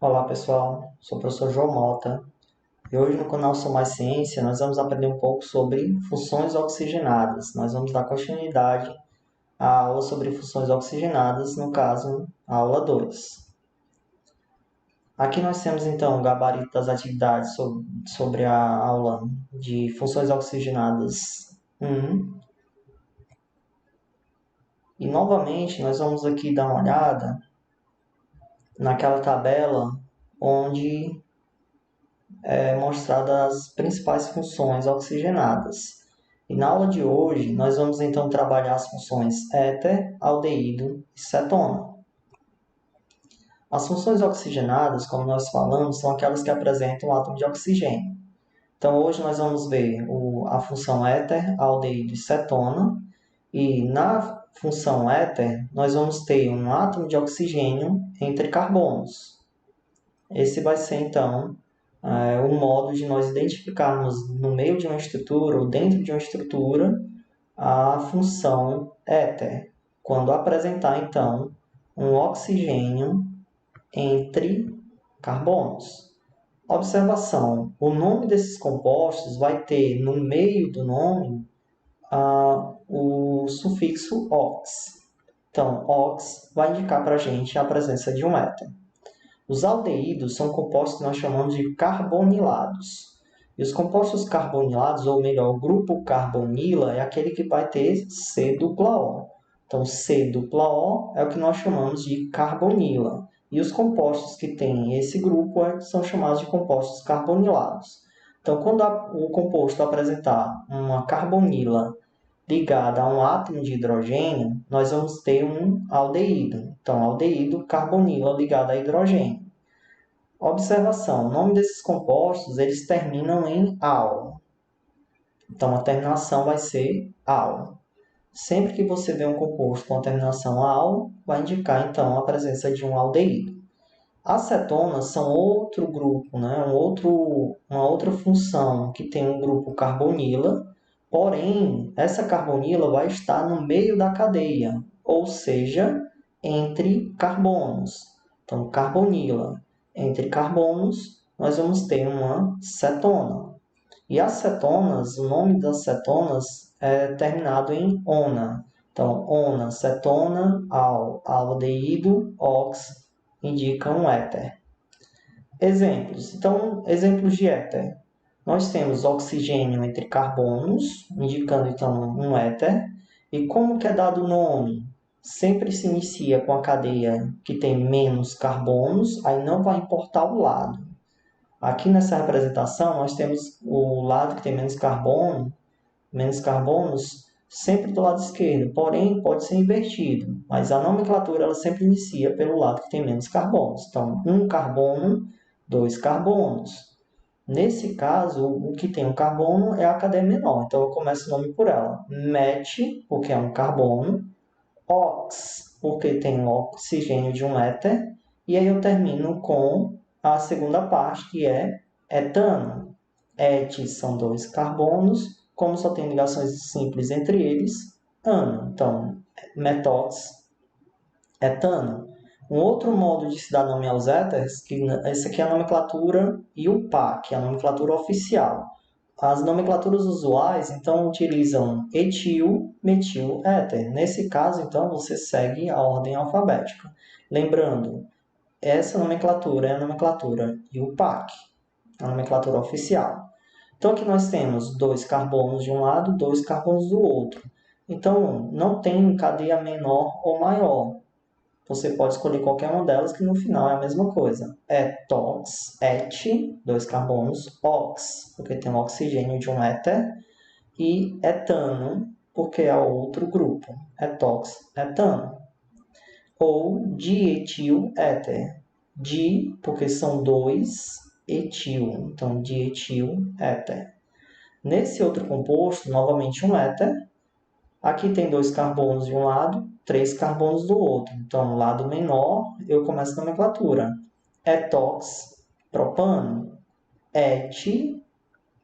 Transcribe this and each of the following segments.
Olá pessoal, sou o professor João Mota e hoje no canal Sou Mais Ciência nós vamos aprender um pouco sobre funções oxigenadas. Nós vamos dar continuidade à aula sobre funções oxigenadas, no caso, a aula 2. Aqui nós temos então o gabarito das atividades sobre a aula de funções oxigenadas 1. E novamente nós vamos aqui dar uma olhada naquela tabela onde mostradas as principais funções oxigenadas. E na aula de hoje, nós vamos então trabalhar as funções éter, aldeído e cetona. As funções oxigenadas, como nós falamos, são aquelas que apresentam o átomo de oxigênio. Então, hoje nós vamos ver a função éter, aldeído e cetona. E na função éter, nós vamos ter um átomo de oxigênio entre carbonos. Esse vai ser, então, um modo de nós identificarmos no meio de uma estrutura ou dentro de uma estrutura a função éter, quando apresentar, então, um oxigênio entre carbonos. Observação: o nome desses compostos vai ter no meio do nome o sufixo ox. Então, ox vai indicar para a gente a presença de um éter. Os aldeídos são compostos que nós chamamos de carbonilados. E os compostos carbonilados, ou melhor, o grupo carbonila, é aquele que vai ter C-O. Então, C-O é o que nós chamamos de carbonila. E os compostos que têm esse grupo são chamados de compostos carbonilados. Então, quando o composto apresentar uma carbonila ligada a um átomo de hidrogênio, nós vamos ter um aldeído. Então, aldeído, carbonila ligada a hidrogênio. Observação: o nome desses compostos eles terminam em -al. Então, a terminação vai ser -al. Sempre que você vê um composto com a terminação -al, vai indicar, então, a presença de um aldeído. As cetonas são outro grupo, né? Uma outra função que tem um grupo carbonila, porém, essa carbonila vai estar no meio da cadeia, ou seja, entre carbonos. Então, carbonila. Entre carbonos, nós vamos ter uma cetona. E as cetonas, o nome das cetonas é terminado em ona. Então, ona, cetona, aldeído, ox, indica um éter. Exemplos. Então, exemplos de éter. Nós temos oxigênio entre carbonos, indicando então um éter. E como que é dado o nome? Sempre se inicia com a cadeia que tem menos carbonos, aí não vai importar o lado. Aqui nessa representação, nós temos o lado que tem menos carbonos, sempre do lado esquerdo, porém pode ser invertido, mas a nomenclatura ela sempre inicia pelo lado que tem menos carbonos. Então, um carbono, dois carbonos. Nesse caso, o que tem um carbono é a cadeia menor, então eu começo o nome por ela. Met, porque é um carbono. Ox, porque tem um oxigênio de um éter. E aí eu termino com a segunda parte, que é etano. Et são dois carbonos, como só tem ligações simples entre eles, ano. Então, metox, etano. Um outro modo de se dar nome aos éteres, que essa aqui é a nomenclatura IUPAC, que é a nomenclatura oficial. As nomenclaturas usuais, então, utilizam etil, metil, éter. Nesse caso, então, você segue a ordem alfabética. Lembrando, essa nomenclatura é a nomenclatura IUPAC, a nomenclatura oficial. Então, aqui nós temos dois carbonos de um lado, dois carbonos do outro. Então, não tem cadeia menor ou maior. Você pode escolher qualquer uma delas, que no final é a mesma coisa. Etox, et, dois carbonos, ox, porque tem um oxigênio de um éter, e etano, porque é outro grupo. Etox, etano. Ou dietil éter. Di, porque são dois, etil, então dietil éter. Nesse outro composto, novamente um éter. Aqui tem dois carbonos de um lado, três carbonos do outro. Então, lado menor, eu começo a nomenclatura. Etox, propano. Et,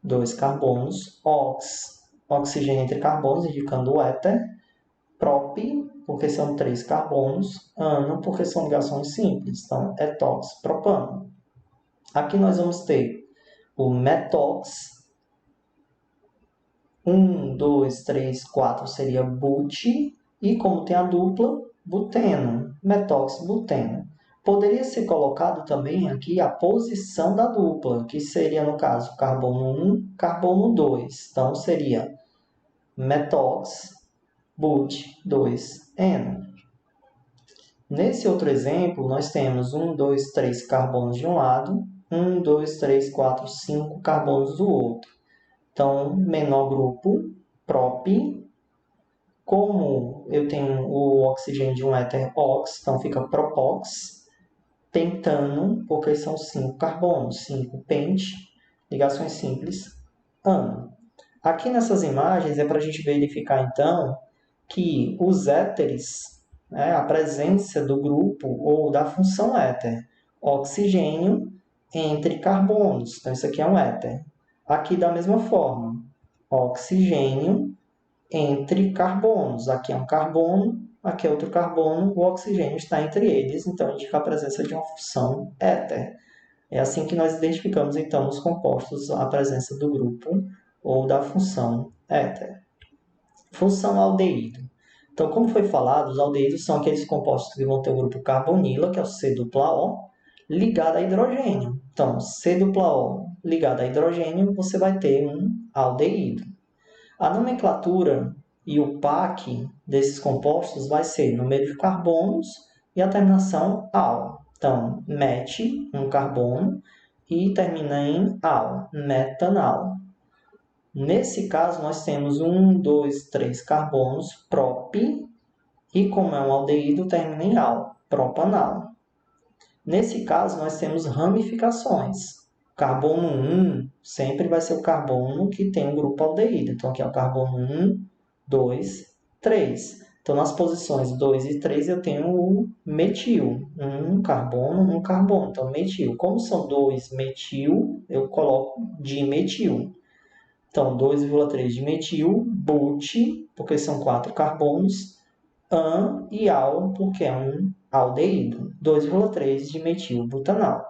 dois carbonos. Ox, oxigênio entre carbonos, indicando o éter. Prop, porque são três carbonos. Ano, porque são ligações simples. Então, etox, propano. Aqui nós vamos ter o metox. 1, 2, 3, 4 seria but. E como tem a dupla, buteno, metoxibuteno. Poderia ser colocado também aqui a posição da dupla, que seria, no caso, carbono 1, carbono 2. Então, seria metox, but, 2-eno. Nesse outro exemplo, nós temos 1, 2, 3 carbonos de um lado, 1, 2, 3, 4, 5 carbonos do outro. Então, menor grupo, prop. Como eu tenho o oxigênio de um éter ox, então fica propox. Pentano, porque são 5 carbonos, 5 pent, ligações simples, ano. Aqui nessas imagens é para a gente verificar, então, que os éteres, né, a presença do grupo ou da função éter, oxigênio entre carbonos. Então, isso aqui é um éter. Aqui, da mesma forma, oxigênio entre carbonos. Aqui é um carbono, aqui é outro carbono, o oxigênio está entre eles, então indica a presença de uma função éter. É assim que nós identificamos, então, nos compostos a presença do grupo ou da função éter. Função aldeído. Então, como foi falado, os aldeídos são aqueles compostos que vão ter o grupo carbonila, que é o C-O, ligado a hidrogênio. Então, C-O ligado a hidrogênio, você vai ter um aldeído. A nomenclatura e o PAC desses compostos vai ser número de carbonos e a terminação -al. Então, met, um carbono, e termina em -al, metanal. Nesse caso, nós temos 1, 2, 3 carbonos, prop, e como é um aldeído, termina em -al, propanal. Nesse caso, nós temos ramificações. Carbono 1 sempre vai ser o carbono que tem um grupo aldeído. Então, aqui é o carbono 1, 2, 3. Então, nas posições 2 e 3, eu tenho o metil. Um carbono, um carbono. Então, metil. Como são 2 metil, eu coloco dimetil. Então, 2,3 de metil, but, porque são 4 carbonos, an e al, porque é um aldeído, 2,3 de metilbutanal.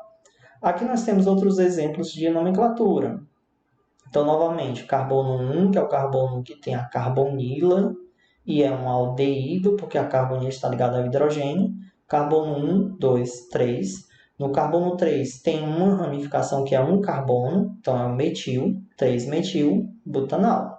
Aqui nós temos outros exemplos de nomenclatura. Então, novamente, carbono 1, que é o carbono que tem a carbonila, e é um aldeído, porque a carbonila está ligada ao hidrogênio. Carbono 1, 2, 3. No carbono 3 tem uma ramificação que é um carbono, então é o metil, 3-metil-butanal.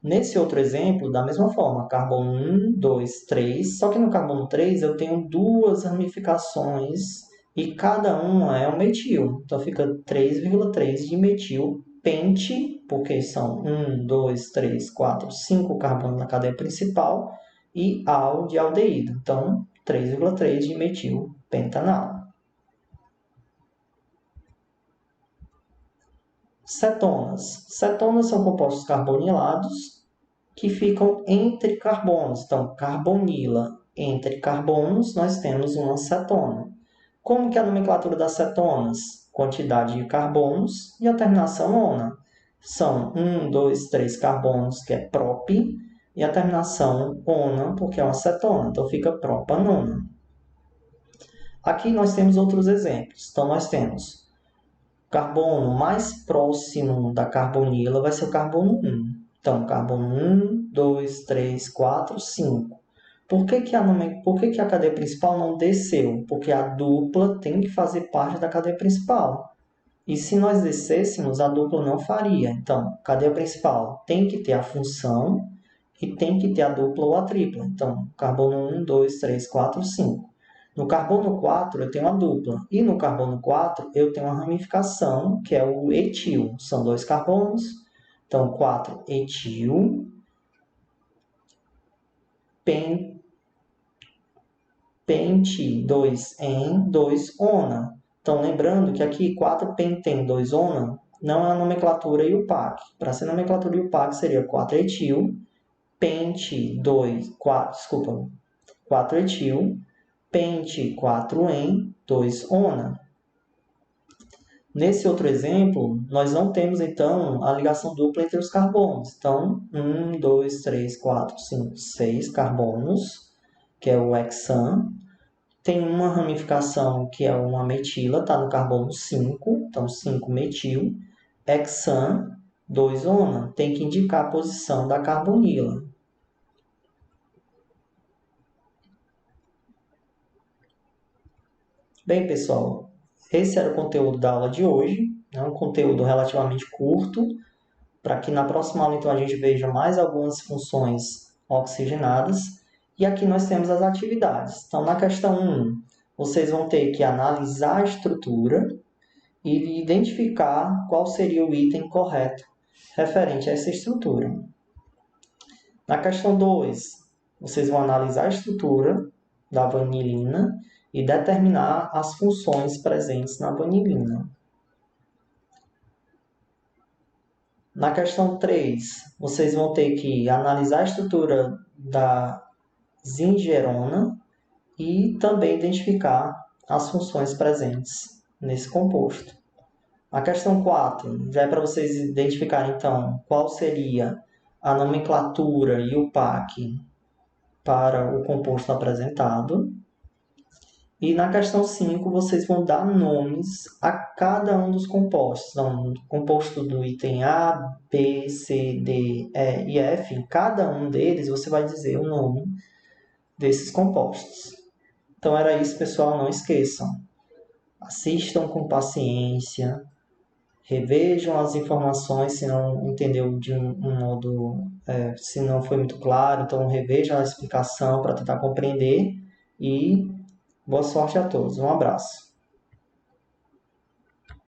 Nesse outro exemplo, da mesma forma, carbono 1, 2, 3, só que no carbono 3 eu tenho duas ramificações e cada uma é um metil. Então fica 3,3 de metil pente, porque são 1, 2, 3, 4, 5 carbonos na cadeia principal, e al de aldeído. Então, 3,3 de metil pentanal. Cetonas. Cetonas são compostos carbonilados que ficam entre carbonos. Então, carbonila entre carbonos, nós temos uma cetona. Como que é a nomenclatura das cetonas? Quantidade de carbonos e a terminação ona. São 1, 2, 3 carbonos, que é prop, e a terminação ona, porque é uma cetona. Então, fica propanona. Aqui nós temos outros exemplos. Então, nós temos o carbono mais próximo da carbonila vai ser o carbono 1. Então, carbono 1, 2, 3, 4, 5. Por que a cadeia principal não desceu? Porque a dupla tem que fazer parte da cadeia principal. E se nós descêssemos, a dupla não faria. Então, cadeia principal tem que ter a função e tem que ter a dupla ou a tripla. Então, carbono 1, 2, 3, 4, 5. No carbono 4, eu tenho a dupla. E no carbono 4, eu tenho uma ramificação, que é o etil. São 2 carbonos. Então, 4-etil. Pente 2-en, 2-ona. Então, lembrando que aqui 4-penten, 2-ona não é a nomenclatura IUPAC. Para ser nomenclatura IUPAC seria 4-etil, pente 4-etil, pente 4-en, 2-ona. Nesse outro exemplo, nós não temos, então, a ligação dupla entre os carbonos. Então, 1, 2, 3, 4, 5, 6 carbonos, que é o hexan. tem uma ramificação que é uma metila, está no carbono 5, então 5-metil, hexan, 2-ona, tem que indicar a posição da carbonila. Bem, pessoal, esse era o conteúdo da aula de hoje, é um conteúdo relativamente curto, para que na próxima aula então a gente veja mais algumas funções oxigenadas. E aqui nós temos as atividades. Então, na questão 1, vocês vão ter que analisar a estrutura e identificar qual seria o item correto referente a essa estrutura. Na questão 2, vocês vão analisar a estrutura da vanilina e determinar as funções presentes na vanilina. Na questão 3, vocês vão ter que analisar a estrutura da zingerona e também identificar as funções presentes nesse composto. A questão 4 já é para vocês identificarem, então, qual seria a nomenclatura e o PAC para o composto apresentado. E na questão 5, vocês vão dar nomes a cada um dos compostos. Então, o composto do item A, B, C, D, E e F, em cada um deles você vai dizer o nome desses compostos. Então, era isso, pessoal. Não esqueçam. Assistam com paciência, revejam as informações se não entendeu de um modo, se não foi muito claro, então revejam a explicação para tentar compreender e boa sorte a todos. Um abraço.